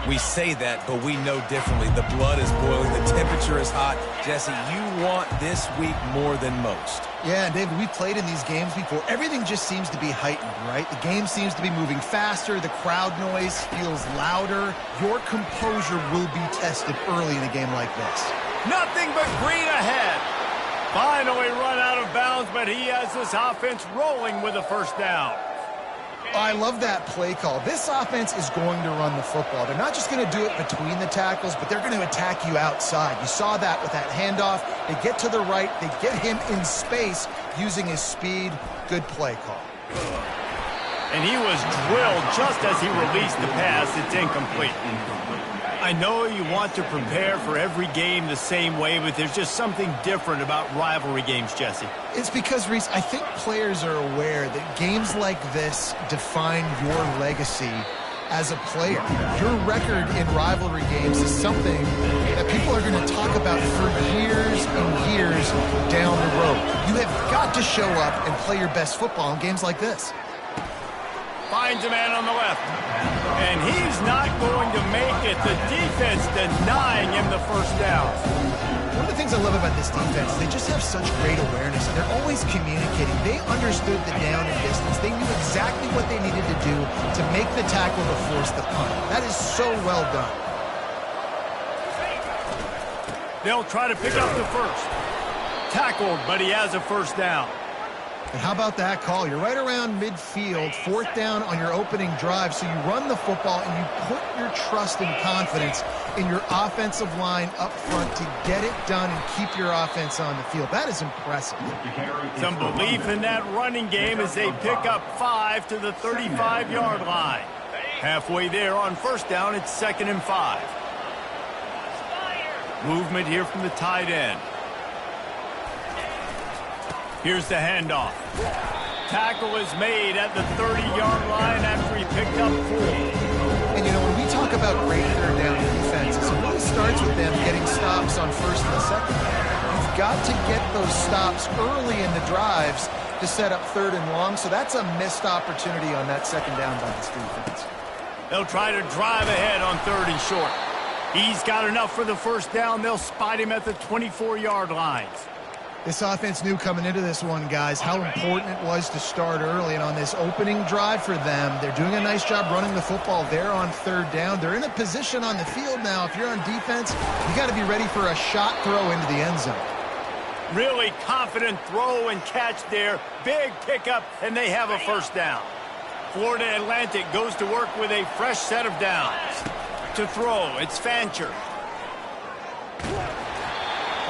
We say that, but we know differently. The blood is boiling. The temperature is hot. Jesse, you want this week more than most. Yeah, and David, we've played in these games before. Everything just seems to be heightened, right? The game seems to be moving faster. The crowd noise feels louder. Your composure will be tested early in a game like this. Nothing but green ahead. Finally run out of bounds, but he has this offense rolling with a first down. I love that play call. This offense is going to run the football. They're not just going to do it between the tackles, but they're going to attack you outside. You saw that with that handoff. They get to the right. They get him in space using his speed. Good play call. And he was drilled just as he released the pass. It's incomplete. I know you want to prepare for every game the same way, but there's just something different about rivalry games, Jesse. It's because, Reese, I think players are aware that games like this define your legacy as a player. Your record in rivalry games is something that people are going to talk about for years and years down the road. You have got to show up and play your best football in games like this. Finds a man on the left. And he's not going to make it. The defense denying him the first down. One of the things I love about this defense is they just have such great awareness. They're always communicating. They understood the down and distance. They knew exactly what they needed to do to make the tackle to force the punt. That is so well done. They'll try to pick up the first. Tackled, but he has a first down. And how about that call? You're right around midfield, fourth down on your opening drive, so you run the football and you put your trust and confidence in your offensive line up front to get it done and keep your offense on the field. That is impressive. Some belief in that running game as they pick up 5 to the 35-yard line. Halfway there on first down, it's 2nd and 5. Movement here from the tight end. Here's the handoff. Tackle is made at the 30-yard line after he picked up 4. And, you know, when we talk about great third down defenses, it really starts with them getting stops on first and second. You've got to get those stops early in the drives to set up 3rd and long, so that's a missed opportunity on that second down by this defense. They'll try to drive ahead on 3rd and short. He's got enough for the first down. They'll spot him at the 24-yard lines. This offense knew coming into this one, guys, how important it was to start early. And on this opening drive for them, they're doing a nice job running the football there on 3rd down. They're in a position on the field now. If you're on defense, you got to be ready for a shot throw into the end zone. Really confident throw and catch there. Big pickup, and they have a first down. Florida Atlantic goes to work with a fresh set of downs. To throw, it's Fancher.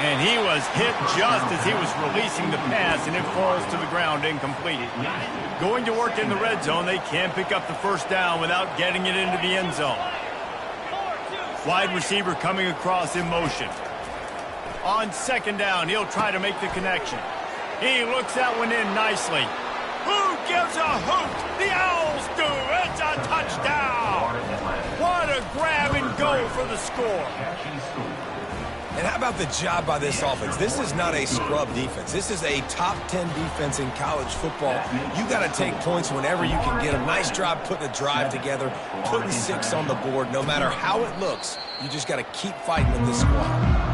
And he was hit just as he was releasing the pass, and it falls to the ground incomplete. Going to work in the red zone, they can't pick up the first down without getting it into the end zone. Wide receiver coming across in motion. On 2nd down, he'll try to make the connection. He looks that one in nicely. Who gives a hoot? The Owls do. It's a touchdown. What a grab and go for the score. And how about the job by this offense? This is not a scrub defense. This is a top 10 defense in college football. You got to take points whenever you can get them. Nice job putting a drive together, putting 6 on the board. No matter how it looks, you just got to keep fighting with this squad.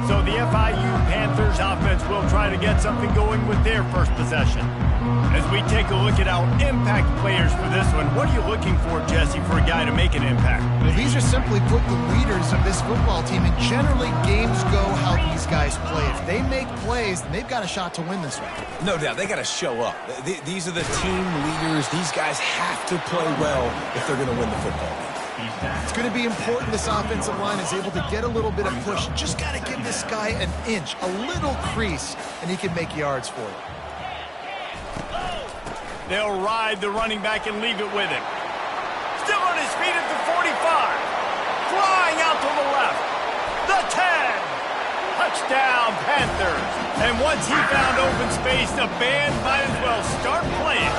So the FIU Panthers offense will try to get something going with their first possession. As we take a look at our impact players for this one, what are you looking for, Jesse, for a guy to make an impact? Well, these are simply put the leaders of this football team, and generally games go how these guys play. If they make plays, then they've got a shot to win this one. No doubt, they got to show up. These are the team leaders. These guys have to play well if they're going to win the football game. It's going to be important this offensive line is able to get a little bit of push. Just got to give this guy an inch, a little crease, and he can make yards for you. They'll ride the running back and leave it with him. Still on his feet at the 45. Flying out to the left. The 10. Touchdown, Panthers. And once he found open space, the band might as well start playing.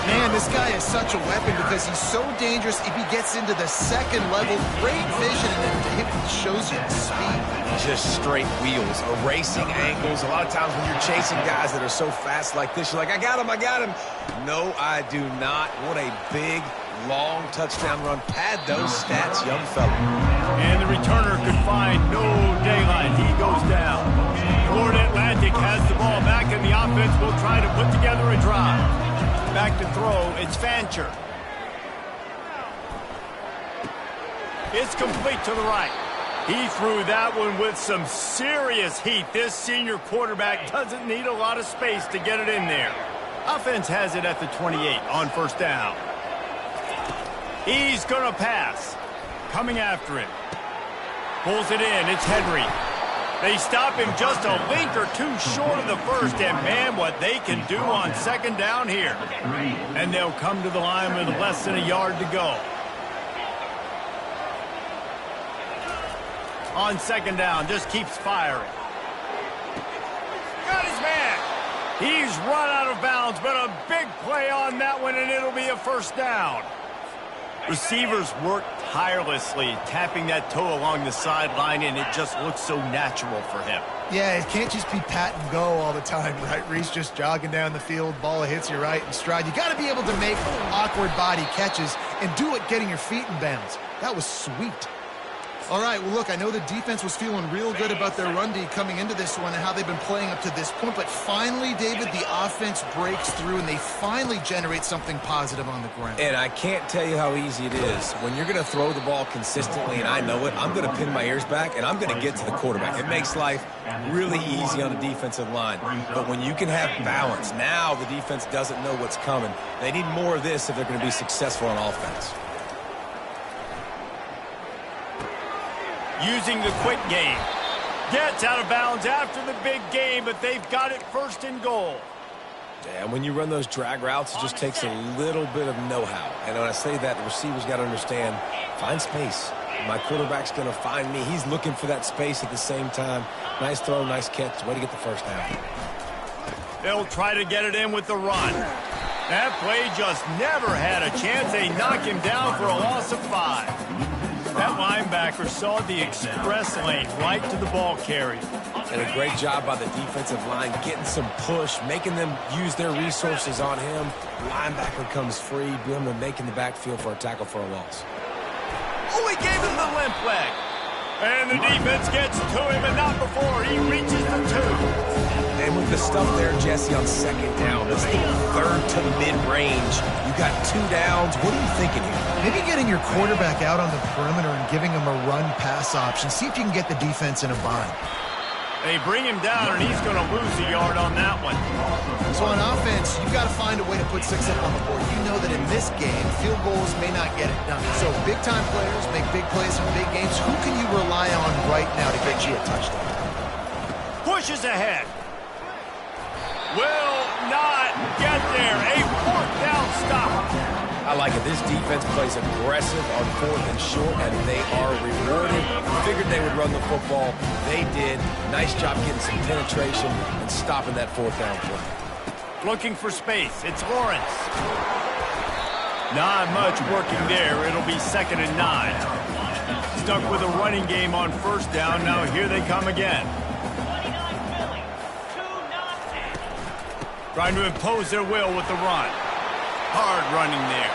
Man, this guy is such a weapon because he's so dangerous if he gets into the second level. Great vision, and it shows you the speed. Just straight wheels, erasing angles. A lot of times when you're chasing guys that are so fast like this, you're like, I got him. No, I do not. What a big, long touchdown run. Pad those stats, young fella. And the returner could find no daylight. He goes down. Florida Atlantic has the ball back, and the offense will try to put together a drive. Back to throw, it's Fancher. It's complete to the right. He threw that one with some serious heat. This senior quarterback doesn't need a lot of space to get it in there. Offense has it at the 28 on first down. He's going to pass. Coming after it. Pulls it in. It's Henry. They stop him just a link or two short of the first, and man, what they can do on second down here. And they'll come to the line with less than a yard to go. On second down, just keeps firing. Got his man. He's run out of bounds, but a big play on that one, and it'll be a first down. Receivers work tirelessly, tapping that toe along the sideline, and it just looks so natural for him. Yeah, it can't just be pat and go all the time, right? Reese just jogging down the field, ball hits you right in stride. You got to be able to make awkward body catches and do it getting your feet in bounds. That was sweet. All right, well, look, I know the defense was feeling real good about their run D coming into this one and how they've been playing up to this point, but finally, David, the offense breaks through and they finally generate something positive on the ground. And I can't tell you how easy it is. When you're going to throw the ball consistently, and I know it, I'm going to pin my ears back, and I'm going to get to the quarterback. It makes life really easy on the defensive line. But when you can have balance, now the defense doesn't know what's coming. They need more of this if they're going to be successful on offense. Using the quick game. Gets out of bounds after the big game, but they've got it first and goal. Yeah, when you run those drag routes, it just takes a little bit of know-how. And when I say that, the receivers got to understand, find space. My quarterback's going to find me. He's looking for that space at the same time. Nice throw, nice catch. Way to get the first down. They'll try to get it in with the run. That play just never had a chance. They knock him down for a loss of 5. That linebacker saw the express lane right to the ball carrier. And a great job by the defensive line, getting some push, making them use their resources on him. Linebacker comes free, boom, and making the backfield for a tackle for a loss. Oh, he gave him the limp leg. And the defense gets to him, and not before he reaches the 2. And with the stuff there, Jesse, on second down, this little third to mid-range, you got 2 downs. What are you thinking here? Maybe getting your quarterback out on the perimeter and giving him a run-pass option. See if you can get the defense in a bind. They bring him down, and he's going to lose a yard on that one. So on offense, you've got to find a way to put 6 up on the board. You know that in this game, field goals may not get it done. So big-time players make big plays in big games. Who can you rely on right now to get you a touchdown? Pushes ahead. Will not get there. A 4th down stop. I like it. This defense plays aggressive on 4th and short, and they are rewarded. Figured they would run the football. They did. Nice job getting some penetration and stopping that 4th down play. Looking for space. It's Lawrence. Not much working there. It'll be 2nd and 9. Stuck with a running game on first down. Now here they come again. Trying to impose their will with the run. Hard running there.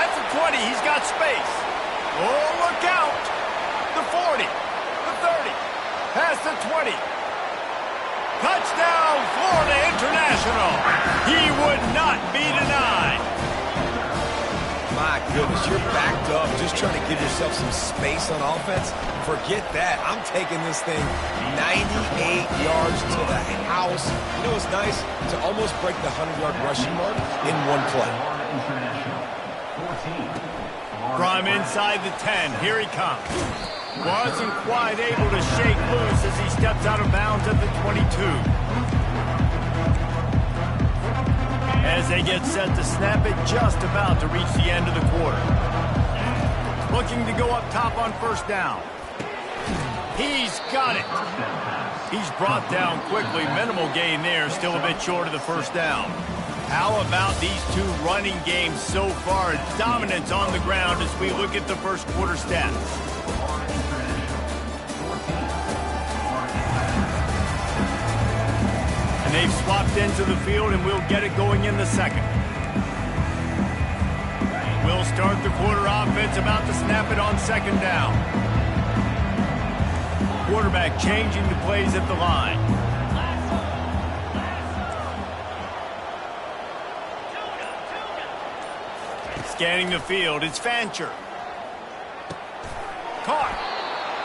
At the 20, he's got space. Oh, look out. The 40, the 30, past the 20. Touchdown, Florida International. He would not be denied. My goodness, you're backed up just trying to give yourself some space on offense. Forget that. I'm taking this thing 98 yards to the house. You know what's nice? To almost break the 100-yard rushing mark in one play. From inside the 10, here he comes. Wasn't quite able to shake loose as he steps out of bounds at the 22. As they get set to snap it, just about to reach the end of the quarter. Looking to go up top on first down. He's got it. He's brought down quickly. Minimal gain there, still a bit short of the first down. How about these 2 running games so far? Dominance on the ground as we look at the first quarter stats. And they've swapped into the field, and we'll get it going in the second. will start the quarter offense, about to snap it on second down. Quarterback changing the plays at the line. Scanning the field, it's Fancher. Caught.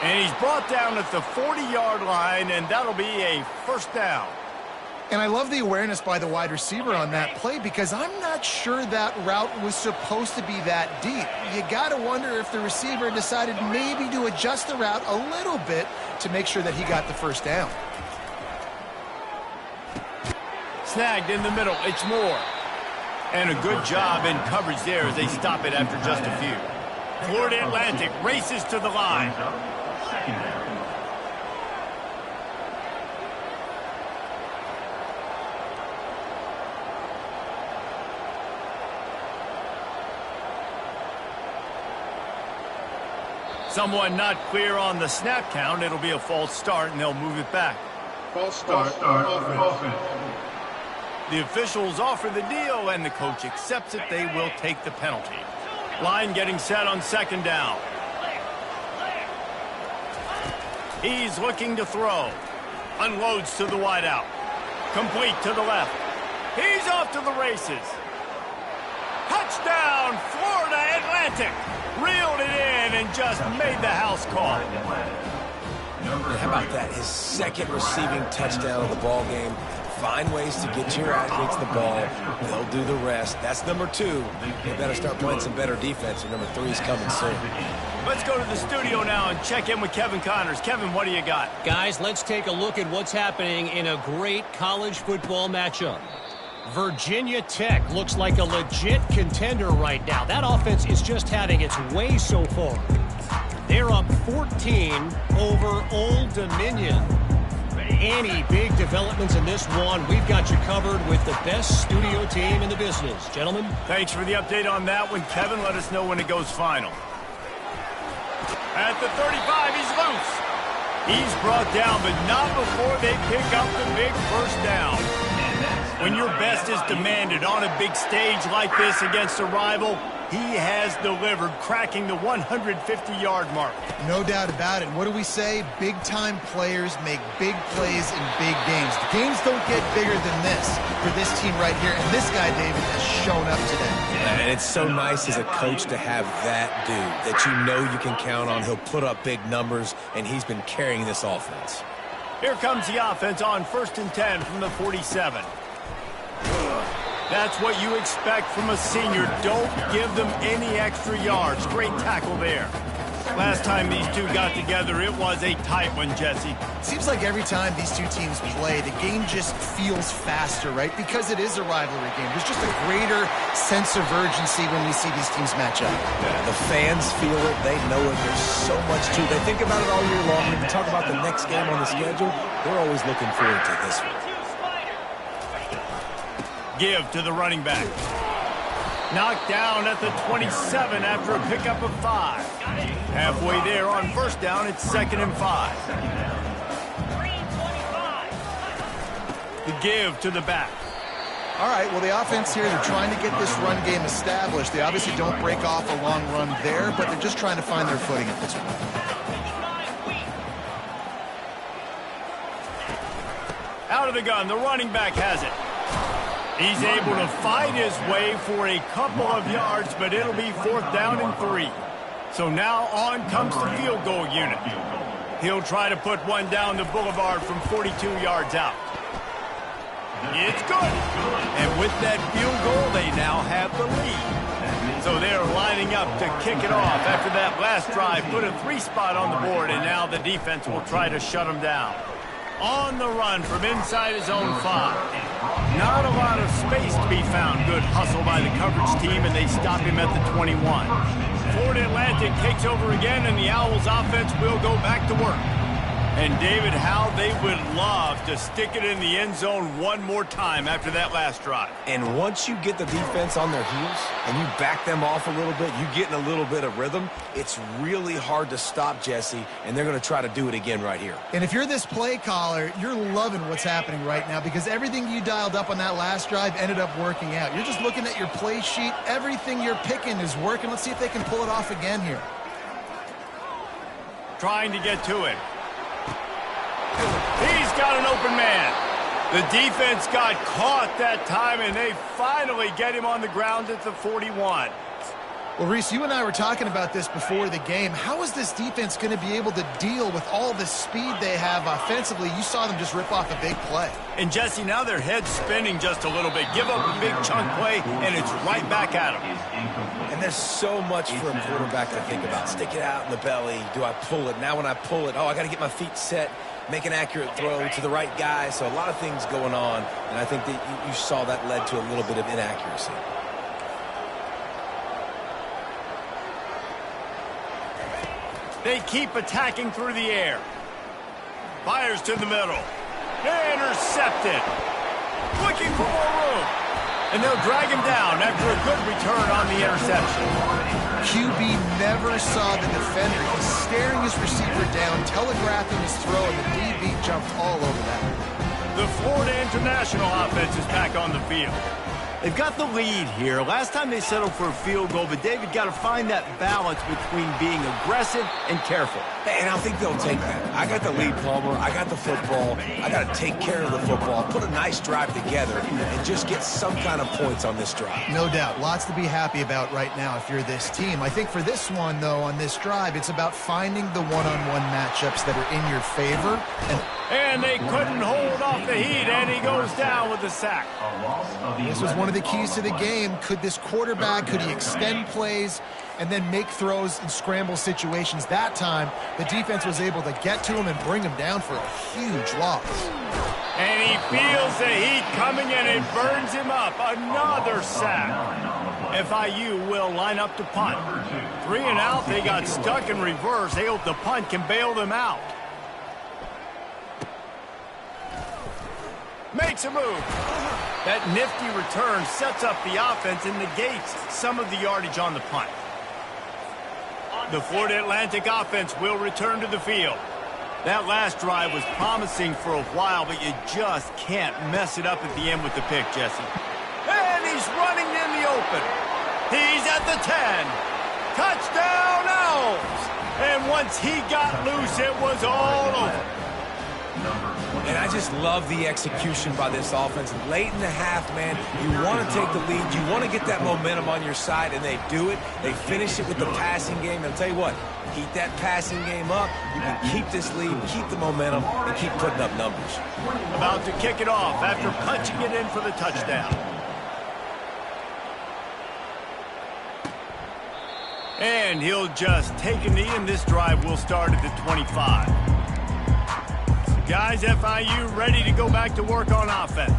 And he's brought down at the 40-yard line, and that'll be a first down. And I love the awareness by the wide receiver on that play because I'm not sure that route was supposed to be that deep. You got to wonder if the receiver decided maybe to adjust the route a little bit to make sure that he got the first down. Snagged in the middle, it's Moore. And a good job in coverage there as they stop it after just a few. Florida Atlantic races to the line. Someone not clear on the snap count. It'll be a false start, and they'll move it back. False start offense. The officials offer the deal, and the coach accepts it. They will take the penalty. Line getting set on second down. He's looking to throw. Unloads to the wideout. Complete to the left. He's off to the races. Touchdown, Florida Atlantic. Reeled it in and just made the house call. How about that? His second receiving touchdown of the ball game. Find ways to get your athletes the ball. They'll do the rest. That's number 2. They better start playing some better defense, and number 3 is coming soon. Let's go to the studio now and check in with Kevin Connors. Kevin, what do you got? Guys, let's take a look at what's happening in a great college football matchup. Virginia Tech looks like a legit contender right now. That offense is just having its way so far. They're up 14 over Old Dominion. Any big developments in this one, we've got you covered with the best studio team in the business. Gentlemen. Thanks for the update on that one, Kevin. Let us know when it goes final. At the 35, he's loose. He's brought down, but not before they pick up the big first down. When your best is demanded on a big stage like this against a rival, he has delivered, cracking the 150-yard mark. No doubt about it. What do we say? Big-time players make big plays in big games. The games don't get bigger than this for this team right here, and this guy, David, has shown up today. And it's so nice as a coach to have that dude that you know you can count on. He'll put up big numbers, and he's been carrying this offense. Here comes the offense on 1st and 10 from the 47. That's what you expect from a senior. Don't give them any extra yards. Great tackle there. Last time these two got together, it was a tight one, Jesse. Seems like every time these two teams play, the game just feels faster, right? Because it is a rivalry game. There's just a greater sense of urgency when we see these teams match up. Yeah, the fans feel it. They know it. There's so much to it. They think about it all year long. When you talk about the next game on the schedule, they're always looking forward to this one. Give to the running back. Knocked down at the 27 after a pickup of 5. Halfway there on first down, it's 2nd and 5. The give to the back. All right, well, the offense here, they're trying to get this run game established. They obviously don't break off a long run there, but they're just trying to find their footing at this point. Out of the gun, the running back has it. He's able to fight his way for a couple of yards, but it'll be 4th down and 3. So now on comes the field goal unit. He'll try to put one down the boulevard from 42 yards out. It's good. And with that field goal, they now have the lead. So they're lining up to kick it off after that last drive. Put a 3-spot on the board, and now the defense will try to shut them down. On the run from inside his own 5. Not a lot of space to be found. Good hustle by the coverage team, and they stop him at the 21. Florida Atlantic takes over again, and the Owls offense will go back to work. And, David, how they would love to stick it in the end zone one more time after that last drive. And once you get the defense on their heels and you back them off a little bit, you get in a little bit of rhythm, it's really hard to stop, Jesse, and they're going to try to do it again right here. And if you're this play caller, you're loving what's happening right now because everything you dialed up on that last drive ended up working out. You're just looking at your play sheet. Everything you're picking is working. Let's see if they can pull it off again here. Trying to get to it. He's got an open man. The defense got caught that time, and they finally get him on the ground at the 41. Well, Reese, you and I were talking about this before the game. How is this defense going to be able to deal with all the speed they have offensively? You saw them just rip off a big play. And, Jesse, now their head's spinning just a little bit. Give up a big chunk play, and it's right back at them. And there's so much for a quarterback to think about. Stick it out in the belly. Do I pull it? Now when I pull it, I got to get my feet set, make an accurate throw to the right guy. So a lot of things going on, and I think that you saw that led to a little bit of inaccuracy. They keep attacking through the air. Fires to the middle. Intercepted. Looking for more room. And they'll drag him down after a good return on the interception. QB never saw the defender. He's staring his receiver down, telegraphing his throw, and the DB jumped all over that. The Florida International offense is back on the field. They've got the lead here. Last time they settled for a field goal, but David got to find that balance between being aggressive and careful. And I think they'll take that. I got the lead, Palmer. I got the football. I got to take care of the football, put a nice drive together, and just get some kind of points on this drive. No doubt. Lots to be happy about right now if you're this team. I think for this one, though, on this drive, it's about finding the one-on-one matchups that are in your favor. And they couldn't hold off the heat, and he goes down with the sack. This was one of the keys to the game. Could this quarterback, could he extend plays and then make throws in scramble situations? That time, the defense was able to get to him and bring him down for a huge loss. And he feels the heat coming, and it burns him up. Another sack. FIU will line up to punt. 3 and out, they got stuck in reverse. They hope the punt can bail them out. Makes a move. That nifty return sets up the offense and negates some of the yardage on the punt. The Florida Atlantic offense will return to the field. That last drive was promising for a while, but you just can't mess it up at the end with the pick, Jesse. And he's running in the open. He's at the 10. Touchdown, Owls! And once he got loose, it was all over. And I just love the execution by this offense. Late in the half, man, you want to take the lead. You want to get that momentum on your side, and they do it. They finish it with the passing game. And I'll tell you what, keep that passing game up. You can keep this lead, keep the momentum, and keep putting up numbers. About to kick it off after punching it in for the touchdown. And he'll just take a knee, and this drive will start at the 25. Guys, FIU ready to go back to work on offense.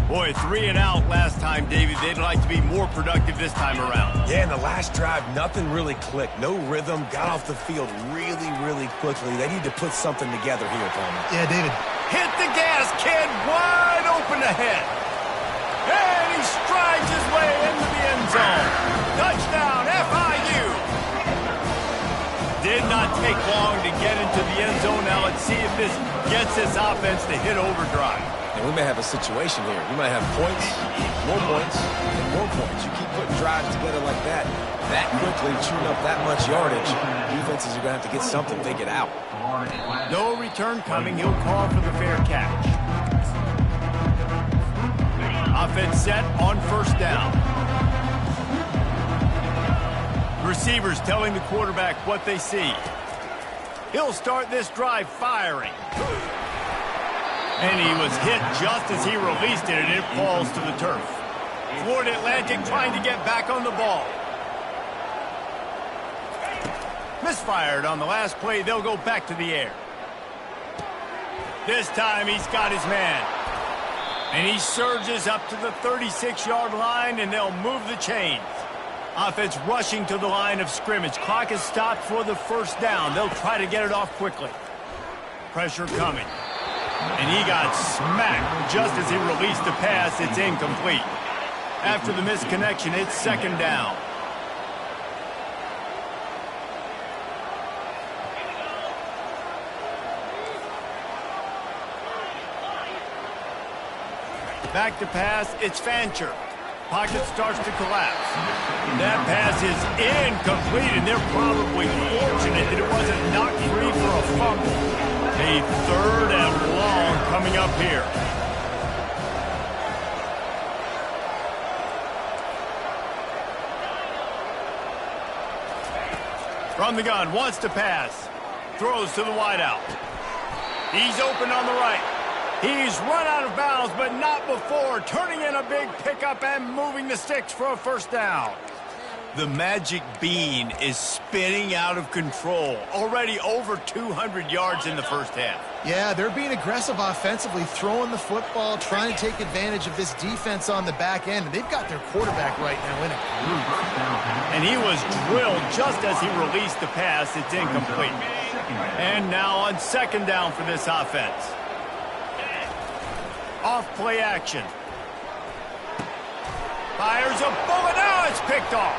Boy, 3 and out last time, David. They'd like to be more productive this time around. Yeah, in the last drive, nothing really clicked. No rhythm, got off the field really, really quickly. They need to put something together here, Palmer. Yeah, David. Hit the gas, kid. Wide open ahead. And he strides his way into the end zone. Touchdown, FIU. Did not take long to get into the end zone. Now let's see if this gets this offense to hit overdrive. And we may have a situation here. We might have points, and more points. You keep putting drives together like that quickly, chewing up that much yardage, defenses are going to have to get something figured out. No return coming. He'll call for the fair catch. Offense set on first down. Receivers telling the quarterback what they see. He'll start this drive firing. And he was hit just as he released it, and it falls to the turf. Florida Atlantic trying to get back on the ball. Misfired on the last play. They'll go back to the air. This time he's got his man. And he surges up to the 36-yard line, and they'll move the chains. Offense rushing to the line of scrimmage. Clock is stopped for the first down. They'll try to get it off quickly. Pressure coming. And he got smacked just as he released the pass. It's incomplete. After the misconnection, it's second down. Back to pass, it's Fancher. Pocket starts to collapse. That pass is incomplete, and they're probably fortunate that it wasn't knocked free for a fumble. A third and long coming up here. From the gun, wants to pass. Throws to the wideout. He's open on the right. He's run out of bounds, but not before turning in a big pickup and moving the sticks for a first down. The magic bean is spinning out of control. Already over 200 yards in the first half. Yeah, they're being aggressive offensively, throwing the football, trying to take advantage of this defense on the back end. And they've got their quarterback right now in a groove. And he was drilled just as he released the pass. It's incomplete. And now on second down for this offense. Off play action. Fires a bullet. Now it's picked off.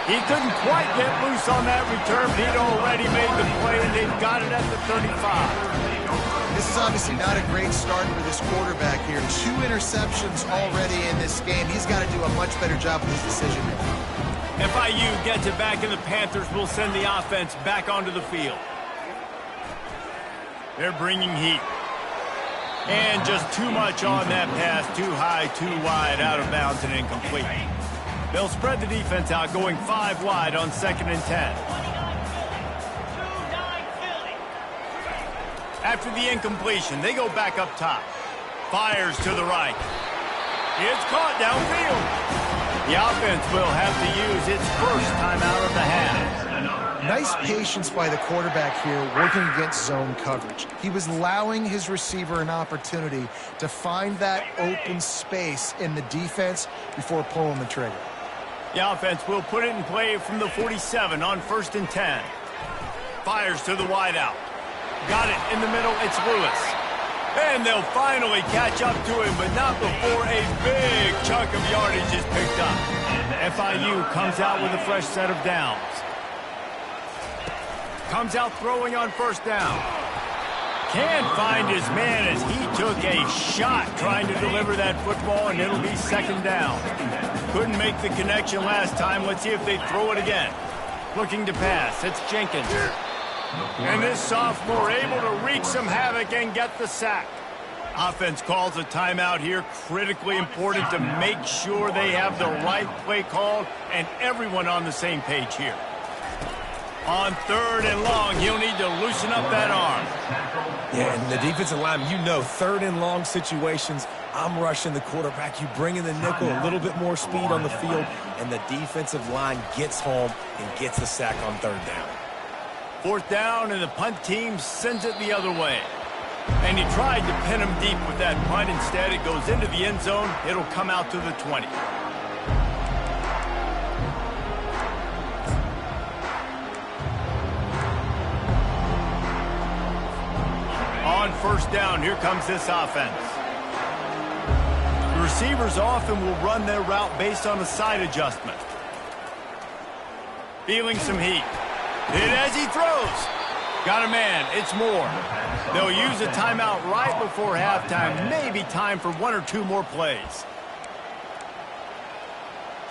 He couldn't quite get loose on that return. He'd already made the play, and they've got it at the 35. This is obviously not a great start for this quarterback here. 2 interceptions already in this game. He's got to do a much better job with his decision making. FIU gets it back, and the Panthers will send the offense back onto the field. They're bringing heat. And just too much on that pass. Too high, too wide, out of bounds and incomplete. They'll spread the defense out, going 5 wide on 2nd and 10. After the incompletion, they go back up top. Fires to the right. It's caught downfield. The offense will have to use its first timeout of the half. Nice patience by the quarterback here working against zone coverage. He was allowing his receiver an opportunity to find that open space in the defense before pulling the trigger. The offense will put it in play from the 47 on 1st and 10. Fires to the wideout. Got it in the middle. It's Lewis. And they'll finally catch up to him, but not before a big chunk of yardage is picked up. FIU comes out with a fresh set of downs. Comes out throwing on 1st down. Can't find his man as he took a shot trying to deliver that football, and it'll be 2nd down. Couldn't make the connection last time. Let's see if they throw it again. Looking to pass. It's Jenkins. And this sophomore able to wreak some havoc and get the sack. Offense calls a timeout here. Critically important to make sure they have the right play called and everyone on the same page here. On 3rd and long, he'll need to loosen up that arm. Yeah, and the defensive line, you know, 3rd and long situations, I'm rushing the quarterback. You bring in the nickel, a little bit more speed on the field, and the defensive line gets home and gets the sack on 3rd down. 4th down, and the punt team sends it the other way. And he tried to pin him deep with that punt. Instead, it goes into the end zone. It'll come out to the 20. On 1st down, here comes this offense. The receivers often will run their route based on a side adjustment. Feeling some heat. Hit as he throws. Got a man. It's Moore. They'll use a timeout right before halftime. Maybe time for 1 or 2 more plays.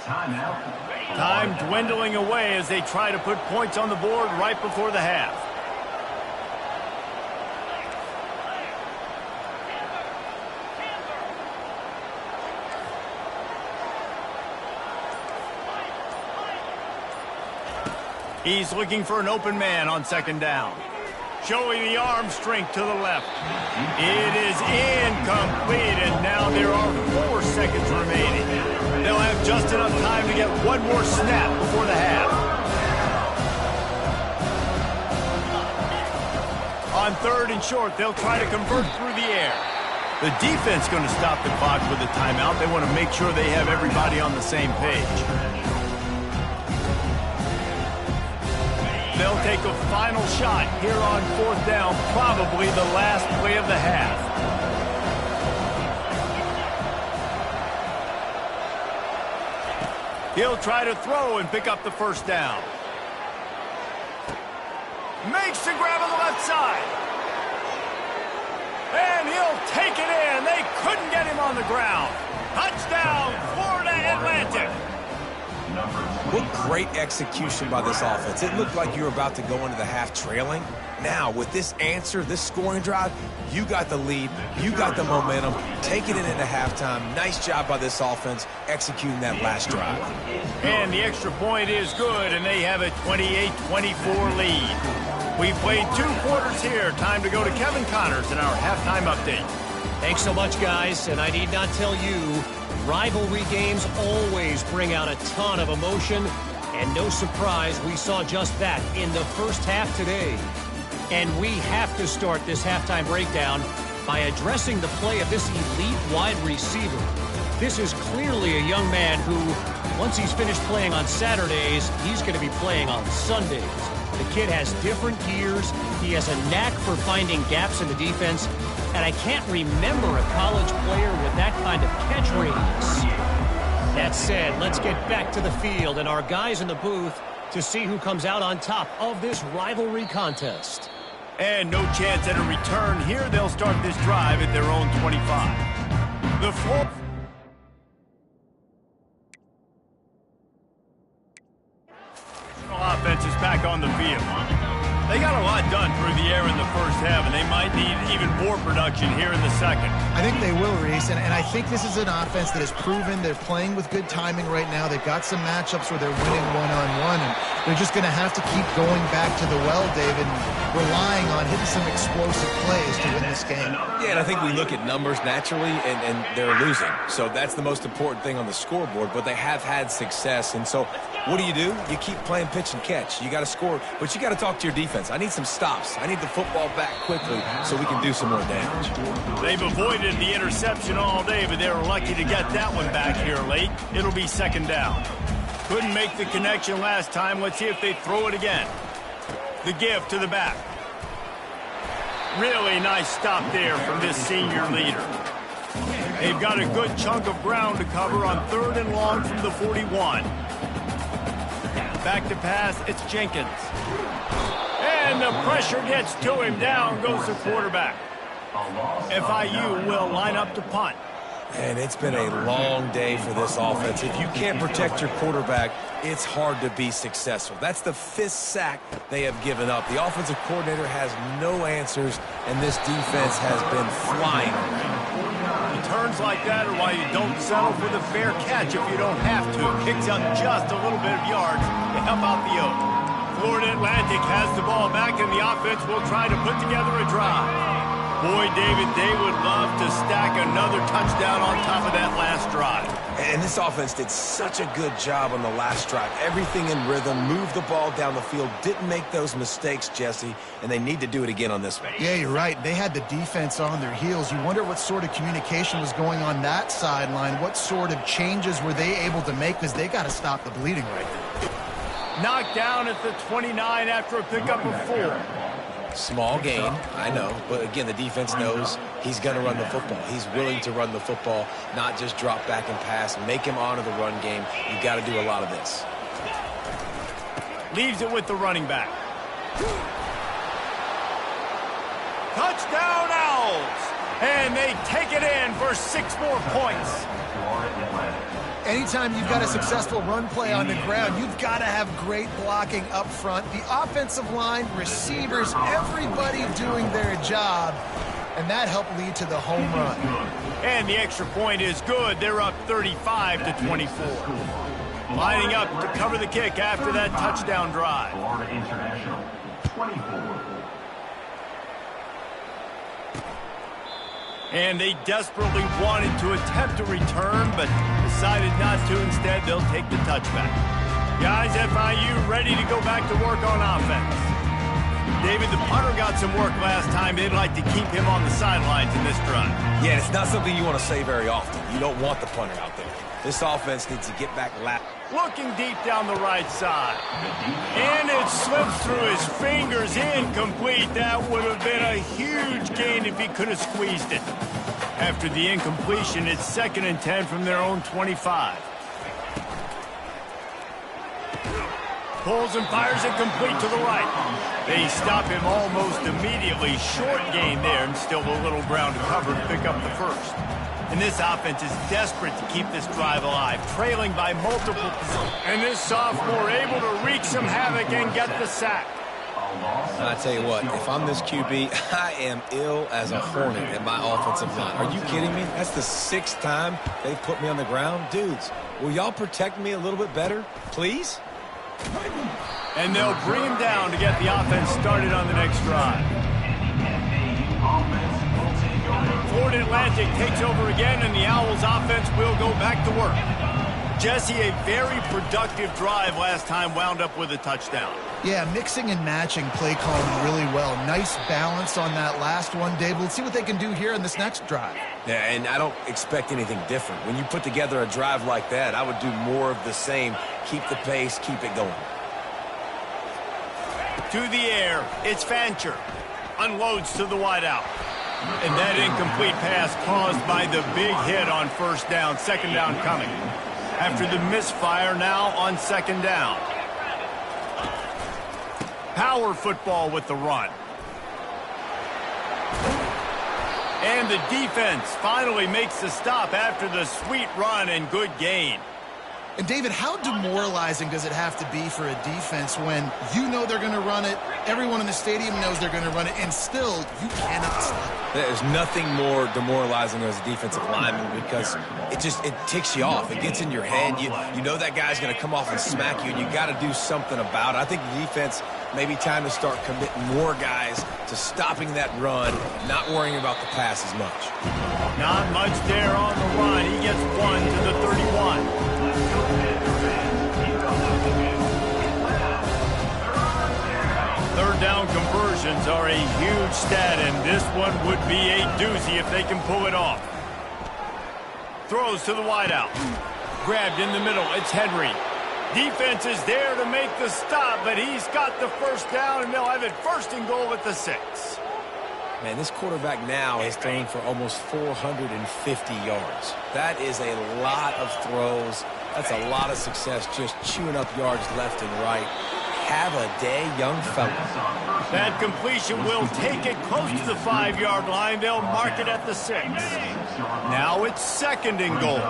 Time dwindling away as they try to put points on the board right before the half. He's looking for an open man on 2nd down. Showing the arm strength to the left. It is incomplete, and now there are 4 seconds remaining. They'll have just enough time to get 1 more snap before the half. On 3rd and short, they'll try to convert through the air. The defense going to stop the clock with a timeout. They want to make sure they have everybody on the same page. They'll take a final shot here on 4th down, probably the last play of the half. He'll try to throw and pick up the 1st down. Makes the grab on the left side. And he'll take it in. They couldn't get him on the ground. Touchdown, Florida Atlantic. What great execution by this offense. It looked like you were about to go into the half trailing. Now, with this answer, this scoring drive, you got the lead, you got the momentum, taking it into halftime. Nice job by this offense executing that last drive. And the extra point is good, and they have a 28-24 lead. We've played 2 quarters here. Time to go to Kevin Connors in our halftime update. Thanks so much, guys, and I need not tell you, rivalry games always bring out a ton of emotion, and no surprise, we saw just that in the first half today. And we have to start this halftime breakdown by addressing the play of this elite wide receiver. This is clearly a young man who, once he's finished playing on Saturdays, he's going to be playing on Sundays. The kid has different gears. He has a knack for finding gaps in the defense. And I can't remember a college player with that kind of catch radius. That said, let's get back to the field and our guys in the booth to see who comes out on top of this rivalry contest. And no chance at a return here. They'll start this drive at their own 25. The floor. Offense is back on the field. They got a lot done through the air in the first half, and they might need even more production here in the second. I think they will, Reese, and I think this is an offense that has proven they're playing with good timing right now. They've got some matchups where they're winning one-on-one, and they're just going to have to keep going back to the well, David, and relying on hitting some explosive plays to win this game. Yeah, and I think we look at numbers naturally, and they're losing. So that's the most important thing on the scoreboard, but they have had success. And so what do? You keep playing pitch and catch. You got to score, but you got to talk to your defense. I need some stops. I need the football back quickly so we can do some more damage. They've avoided the interception all day, but they were lucky to get that one back here late. It'll be 2nd down. Couldn't make the connection last time. Let's see if they throw it again. The give to the back. Really nice stop there from this senior leader. They've got a good chunk of ground to cover on 3rd and long from the 41. Back to pass, it's Jenkins. And the pressure gets to him. Down goes the quarterback. FIU will line up to punt. And it's been a long day for this offense. If you can't protect your quarterback, it's hard to be successful. That's the 5th sack they have given up. The offensive coordinator has no answers, and this defense has been flying around. Returns like that are why you don't settle for the fair catch if you don't have to. Picks up just a little bit of yards to help out the Oak. Florida Atlantic has the ball back, and the offense will try to put together a drive. Boy, David, they would love to stack another touchdown on top of that last drive. And this offense did such a good job on the last drive. Everything in rhythm, moved the ball down the field, didn't make those mistakes, Jesse, and they need to do it again on this one. Yeah, you're right. They had the defense on their heels. You wonder what sort of communication was going on that sideline. What sort of changes were they able to make, because they got to stop the bleeding right now. Knocked down at the 29 after a pickup of 4. Small gain, I know, but again, the defense knows he's going to run the football. He's willing to run the football, not just drop back and pass, make him honor the run game. You got to do a lot of this. Leaves it with the running back. Touchdown Owls! And they take it in for 6 more points. Anytime you've got a successful run play on the ground, you've got to have great blocking up front. The offensive line, receivers, everybody doing their job. And that helped lead to the home run. And the extra point is good. They're up 35-24. Lining up to cover the kick after that touchdown drive. Florida International, 24. And they desperately wanted to attempt a return, but decided not to. Instead, they'll take the touchback. Guys, FIU ready to go back to work on offense. David, the punter got some work last time. They'd like to keep him on the sidelines in this drive. Yeah, it's not something you want to say very often. You don't want the punter out there. This offense needs to get back lap. Looking deep down the right side. And it's slipped through his fingers, incomplete. That would have been a huge gain if he could have squeezed it. After the incompletion, it's 2nd and 10 from their own 25. Pulls and fires it complete to the right. They stop him almost immediately. Short gain there, and still a little ground to cover to pick up the first. And this offense is desperate to keep this drive alive, trailing by multiple possessions. And this sophomore able to wreak some havoc and get the sack. I tell you what, if I'm this QB, I am ill as a hornet at my offensive line. Are you kidding me? That's the 6th time they've put me on the ground. Dudes, will y'all protect me a little bit better, please? And they'll bring him down to get the offense started on the next drive. Florida Atlantic takes over again, and the Owls offense will go back to work. Jesse, a very productive drive last time, wound up with a touchdown. Yeah, mixing and matching play calling really well. Nice balance on that last one, Dave. Let's see what they can do here in this next drive. Yeah, and I don't expect anything different. When you put together a drive like that, I would do more of the same. Keep the pace, keep it going. To the air, it's Fancher. Unloads to the wideout. And that incomplete pass caused by the big hit on 1st down. 2nd down coming. After the misfire, now on 2nd down. Power football with the run. And the defense finally makes the stop after the sweet run and good gain. And, David, how demoralizing does it have to be for a defense when you know they're going to run it, everyone in the stadium knows they're going to run it, and still you cannot stop it? There's nothing more demoralizing as a defensive lineman because it ticks you off. It gets in your head. You know that guy's going to come off and smack you, and you got to do something about it. I think the defense maybe time to start committing more guys to stopping that run, not worrying about the pass as much. Not much there on the run. He gets 1 to the 31. 3rd down conversions are a huge stat, and this one would be a doozy if they can pull it off. Throws to the wideout. Grabbed in the middle. It's Henry. Defense is there to make the stop, but he's got the 1st down, and they'll have it 1st and goal at the 6. Man, this quarterback now has thrown for almost 450 yards. That is a lot of throws. That's a lot of success just chewing up yards left and right. Have a day, young fella. That completion will take it close to the 5-yard line. They'll mark it at the 6. Now it's 2nd and goal.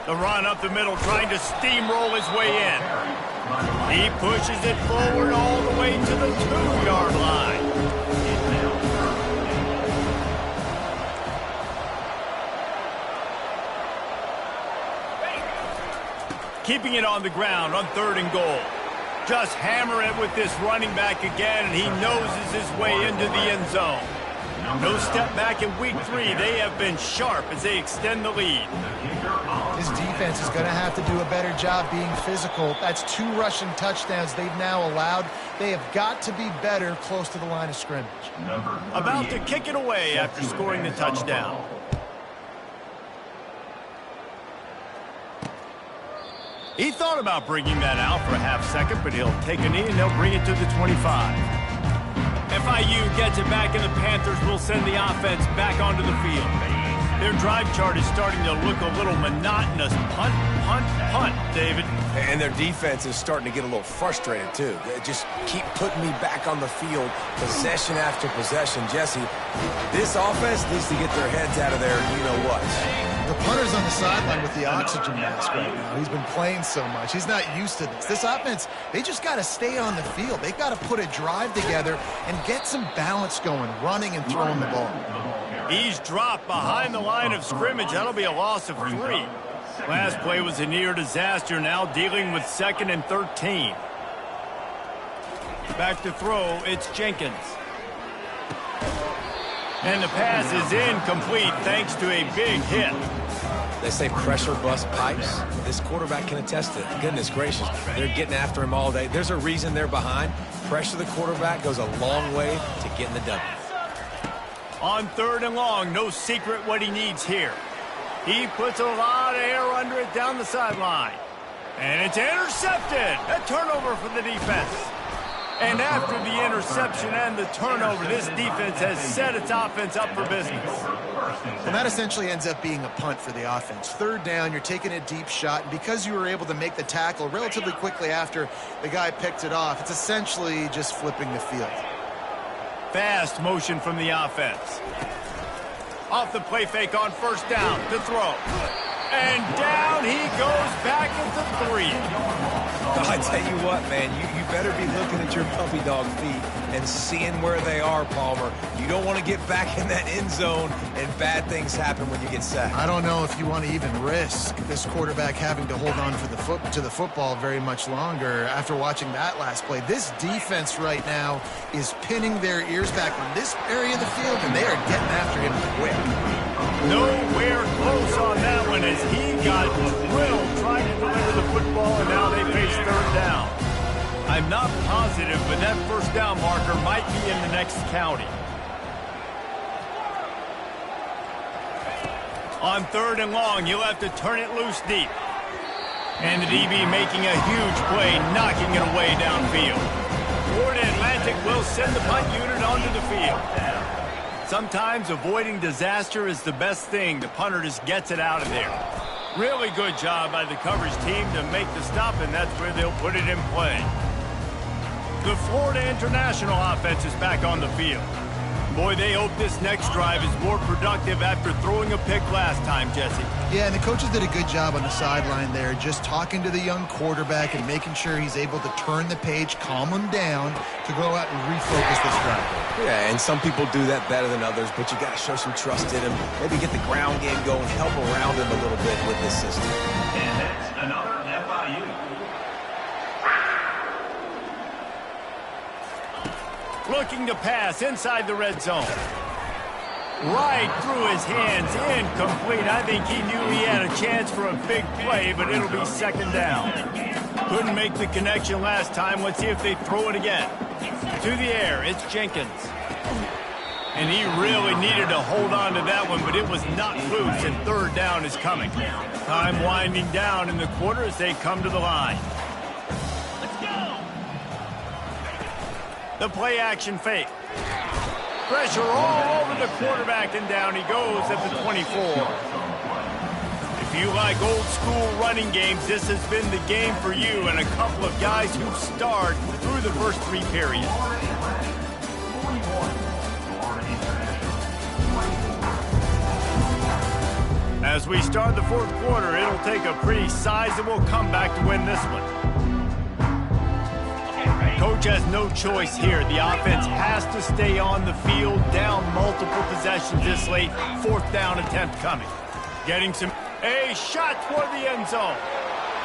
The run up the middle, trying to steamroll his way in. He pushes it forward all the way to the 2-yard line. Keeping it on the ground on 3rd and goal. Just hammer it with this running back again, and he noses his way into the end zone. No step back in week 3. They have been sharp as they extend the lead. This defense is going to have to do a better job being physical. That's 2 rushing touchdowns they've now allowed. They have got to be better close to the line of scrimmage. About to kick it away after scoring the touchdown. He thought about bringing that out for a half-second, but he'll take a knee and they'll bring it to the 25. FIU gets it back, and the Panthers will send the offense back onto the field. Their drive chart is starting to look a little monotonous. Punt, punt, punt, David. And their defense is starting to get a little frustrated, too. They just keep putting me back on the field, possession after possession. Jesse, this offense needs to get their heads out of there, you know what. The punter's on the sideline with the oxygen mask right now. He's been playing so much. He's not used to this. This offense, they just got to stay on the field. They've got to put a drive together and get some balance going, running and throwing the ball. He's dropped behind the line of scrimmage. That'll be a loss of 3. Last play was a near disaster, now dealing with 2nd and 13. Back to throw, it's Jenkins. And the pass is incomplete thanks to a big hit. They say pressure bust pipes. This quarterback can attest to it. Goodness gracious, they're getting after him all day. There's a reason they're behind. Pressure the quarterback goes a long way to getting the W. On 3rd and long, no secret what he needs here. He puts a lot of air under it down the sideline. And it's intercepted. A turnover for the defense. And after the interception and the turnover, this defense has set its offense up for business. Well, that essentially ends up being a punt for the offense. Third down, you're taking a deep shot, and because you were able to make the tackle relatively quickly after the guy picked it off, it's essentially just flipping the field. Fast motion from the offense. Off the play fake on first down to throw. And down he goes back into 3. I tell you what, man, you better be looking at your puppy dog feet and seeing where they are, Palmer. You don't want to get back in that end zone and bad things happen when you get sacked. I don't know if you want to even risk this quarterback having to hold on to the football very much longer after watching that last play. This defense right now is pinning their ears back on this area of the field, and they are getting after him quick. Nowhere close on that one as he got drilled trying to deliver the football, and now they face third down. I'm not positive, but that first down marker might be in the next county. On third and long, you'll have to turn it loose deep. And the DB making a huge play, knocking it away downfield. Florida Atlantic will send the punt unit onto the field. Sometimes avoiding disaster is the best thing. The punter just gets it out of there. Really good job by the coverage team to make the stop, and that's where they'll put it in play. The Florida International offense is back on the field. Boy, they hope this next drive is more productive after throwing a pick last time, Jesse. Yeah, and the coaches did a good job on the sideline there, just talking to the young quarterback and making sure he's able to turn the page, calm him down to go out and refocus this drive. Yeah, and some people do that better than others, but you got to show some trust in him. Maybe get the ground game going, help around him a little bit with this system. And that's another FIU. Looking to pass inside the red zone. Right through his hands, incomplete. I think he knew he had a chance for a big play, but it'll be second down. Couldn't make the connection last time. Let's see if they throw it again. To the air, it's Jenkins. And he really needed to hold on to that one, but it was not loose, and third down is coming. Time winding down in the quarter as they come to the line. The play action fake. Pressure all over the quarterback, and down he goes at the 24. If you like old school running games, this has been the game for you and a couple of guys who've starred through the first 3 periods. As we start the fourth quarter, it'll take a pretty sizable comeback to win this one. Coach has no choice here. The offense has to stay on the field, down multiple possessions this late. Fourth down attempt coming. Getting a shot toward the end zone.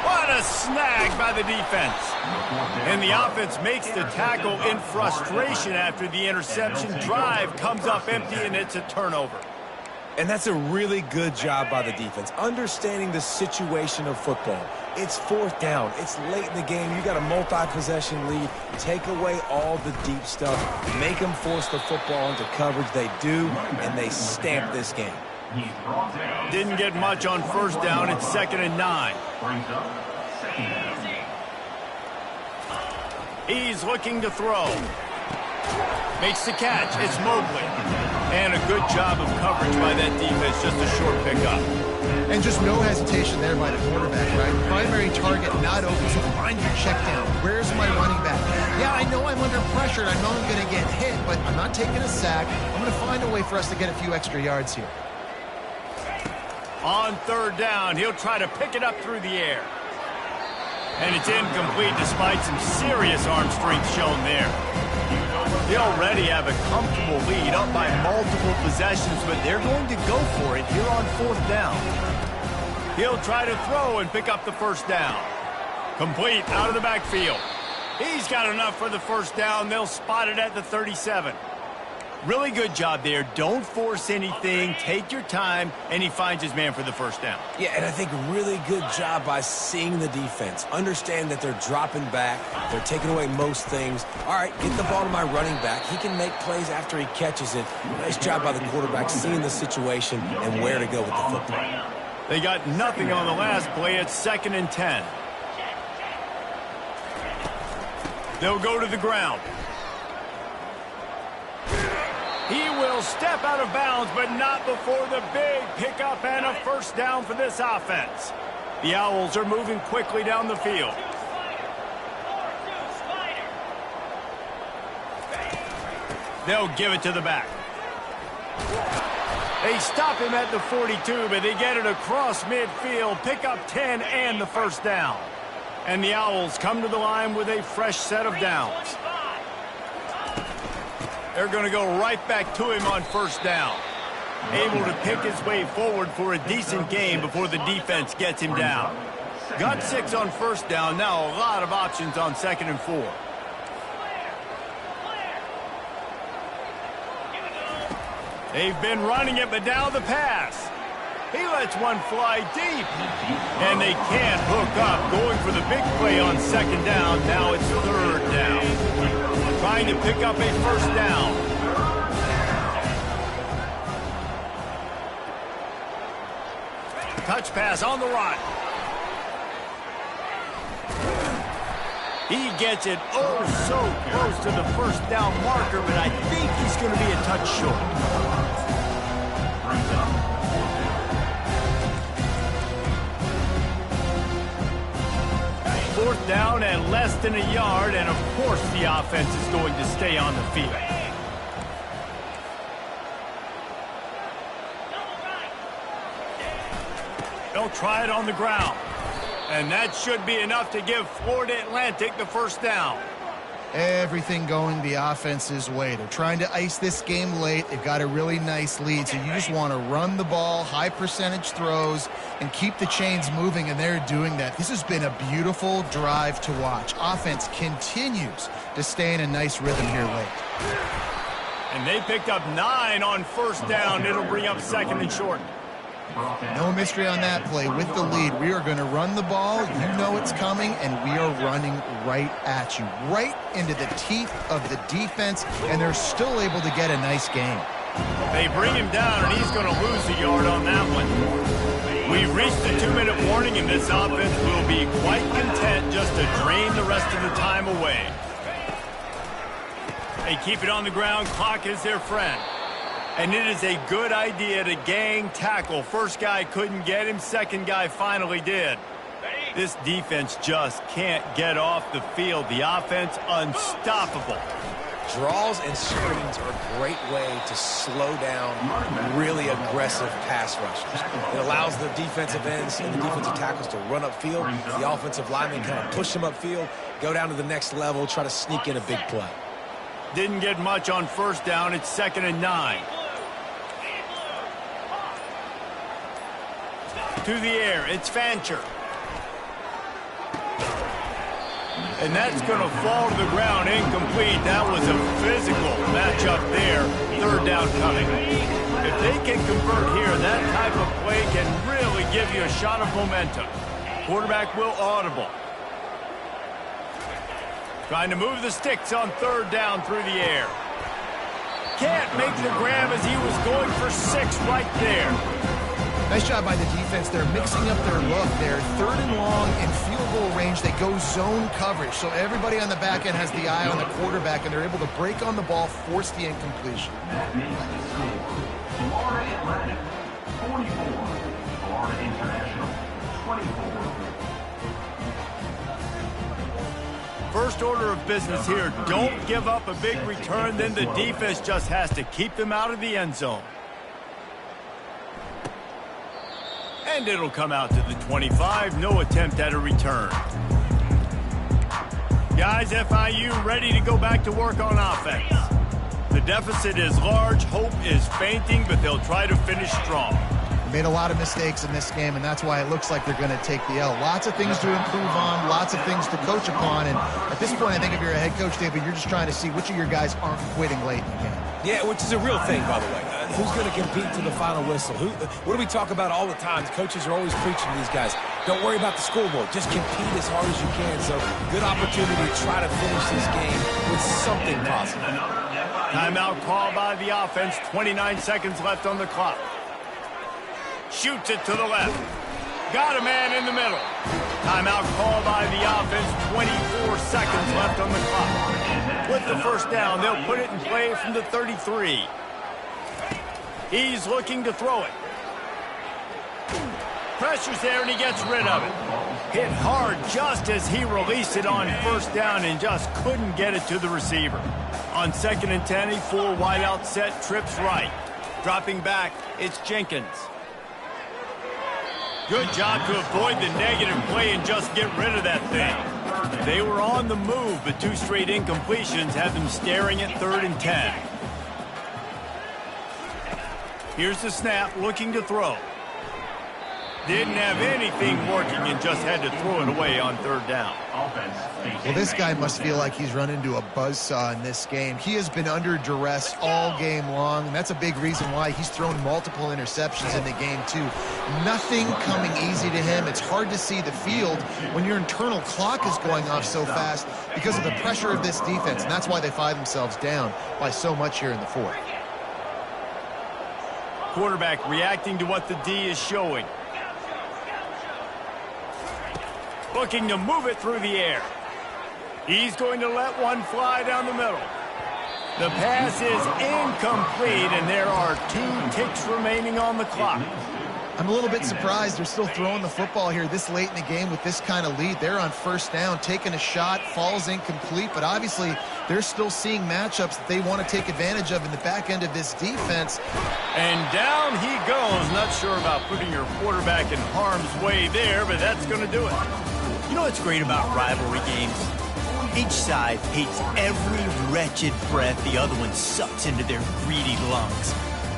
What a snag by the defense. And the offense makes the tackle in frustration after the interception. Drive comes up empty, and it's a turnover. And that's a really good job by the defense, understanding the situation of football. It's fourth down. It's late in the game. You got a multi-possession lead. Take away all the deep stuff. Make them force the football into coverage. They do, and they stamp this game. Didn't get much on first down. It's 2nd and 9. He's looking to throw. Makes the catch. It's Mobley. And a good job of coverage by that defense. Just a short pickup. And just no hesitation there by the quarterback, right? Primary target not open, so find your check down. Where's my running back? Yeah, I know I'm under pressure, and I know I'm going to get hit, but I'm not taking a sack. I'm going to find a way for us to get a few extra yards here. On third down, he'll try to pick it up through the air. And it's incomplete despite some serious arm strength shown there. They already have a comfortable lead up by multiple possessions, but they're going to go for it here on fourth down. He'll try to throw and pick up the first down. Complete out of the backfield. He's got enough for the first down. They'll spot it at the 37. Really good job there. Don't force anything. Take your time, and he finds his man for the first down. Yeah, and I think really good job by seeing the defense. Understand that they're dropping back. They're taking away most things. All right, get the ball to my running back. He can make plays after he catches it. Nice job by the quarterback seeing the situation and where to go with the football. They got nothing on the last play. It's 2nd and 10. They'll go to the ground. He will step out of bounds, but not before the big pickup and a first down for this offense. The Owls are moving quickly down the field. They'll give it to the back. They stop him at the 42, but they get it across midfield, pick up 10 and the first down. And the Owls come to the line with a fresh set of downs. They're going to go right back to him on first down. Able to pick his way forward for a decent game before the defense gets him down. Got 6 on first down. Now a lot of options on 2nd and 4. They've been running it, but now the pass. He lets one fly deep. And they can't hook up. Going for the big play on 2nd down. Now it's 3rd down. Trying to pick up a first down. Touch pass on the run. He gets it oh so close to the first down marker, but I think he's going to be a touch short. 4th down and less than a yard, and of course the offense is going to stay on the field. They'll try it on the ground. And that should be enough to give Florida Atlantic the first down. Everything going the offense's way. They're trying to ice this game late. They've got a really nice lead, so you just want to run the ball, high percentage throws, and keep the chains moving, and they're doing that. This has been a beautiful drive to watch. Offense continues to stay in a nice rhythm here late. And they picked up 9 on first down. It'll bring up 2nd and short. No mystery on that play. With the lead, we are going to run the ball. You know it's coming, and we are running right at you, right into the teeth of the defense, and they're still able to get a nice game. They bring him down, and he's going to lose a yard on that one. We've reached the 2-minute warning, and this offense will be quite content just to drain the rest of the time away. They keep it on the ground. Clock is their friend. And it is a good idea to gang tackle. First guy couldn't get him. Second guy finally did. This defense just can't get off the field. The offense unstoppable. Draws and screens are a great way to slow down really aggressive pass rushers. It allows the defensive ends and the defensive tackles to run upfield. The offensive linemen kind of push them upfield, go down to the next level, try to sneak in a big play. Didn't get much on first down. It's 2nd and 9. To the air, it's Fancher. And that's going to fall to the ground, incomplete. That was a physical matchup there. 3rd down coming. If they can convert here, that type of play can really give you a shot of momentum. Quarterback will audible. Trying to move the sticks on 3rd down through the air. Can't make the grab as he was going for 6 right there. Nice job by the defense. They're mixing up their look. They're 3rd and long in field goal range. They go zone coverage. So everybody on the back end has the eye on the quarterback, and they're able to break on the ball, force the incompletion. Florida Atlantic, 44. Florida International, 24. First order of business here. Don't give up a big return. Then the defense just has to keep them out of the end zone. And it'll come out to the 25. No attempt at a return. Guys, FIU ready to go back to work on offense. The deficit is large. Hope is fainting, but they'll try to finish strong. Made a lot of mistakes in this game, and that's why it looks like they're going to take the L. Lots of things to improve on, lots of things to coach upon, and at this point, I think if you're a head coach, David, you're just trying to see which of your guys aren't quitting late in the game. Yeah, which is a real thing, by the way. Who's going to compete to the final whistle? What do we talk about all the time? The coaches are always preaching to these guys. Don't worry about the scoreboard. Just compete as hard as you can. So, good opportunity to try to finish this game with something positive. Timeout call by the offense. 29 seconds left on the clock. Shoots it to the left. Got a man in the middle. Timeout called by the offense. 24 seconds left on the clock. With the first down, they'll put it in play from the 33. He's looking to throw it. Pressure's there, and he gets rid of it. Hit hard just as he released it on first down and just couldn't get it to the receiver. On 2nd and 10, a full wideout set, trips right. Dropping back, it's Jenkins. Good job to avoid the negative play and just get rid of that thing. They were on the move, but 2 straight incompletions had them staring at 3rd and 10. Here's the snap, looking to throw. Didn't have anything working and just had to throw it away on 3rd down. Well, this guy must feel like he's run into a buzzsaw in this game. He has been under duress all game long, and that's a big reason why he's thrown multiple interceptions in the game, too. Nothing coming easy to him. It's hard to see the field when your internal clock is going off so fast because of the pressure of this defense, and that's why they find themselves down by so much here in the 4th. Quarterback reacting to what the D is showing. Looking to move it through the air. He's going to let one fly down the middle. The pass is incomplete, and there are 2 ticks remaining on the clock. I'm a little bit surprised they're still throwing the football here this late in the game with this kind of lead. They're on first down, taking a shot, falls incomplete, but obviously they're still seeing matchups that they want to take advantage of in the back end of this defense. And down he goes. Not sure about putting your quarterback in harm's way there, but that's going to do it. You know what's great about rivalry games? Each side hates every wretched breath the other one sucks into their greedy lungs.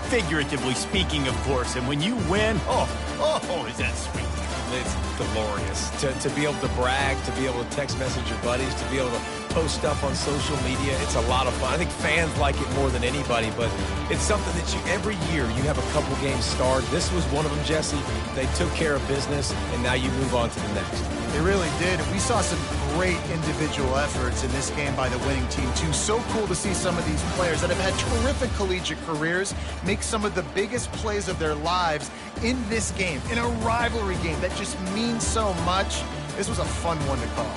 Figuratively speaking, of course, and when you win, oh, is that sweet. It's glorious. To be able to brag, to be able to text message your buddies, to be able to post stuff on social media, it's a lot of fun. I think fans like it more than anybody, but it's something that every year you have a couple games starred. This was one of them, Jesse. They took care of business, and now you move on to the next. They really did. We saw some great individual efforts in this game by the winning team, too. So cool to see some of these players that have had terrific collegiate careers make some of the biggest plays of their lives in this game, in a rivalry game that just means so much. This was a fun one to call.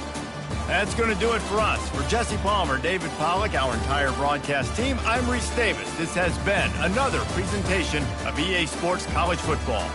That's going to do it for us. For Jesse Palmer, David Pollack, our entire broadcast team, I'm Reese Davis. This has been another presentation of EA Sports College Football.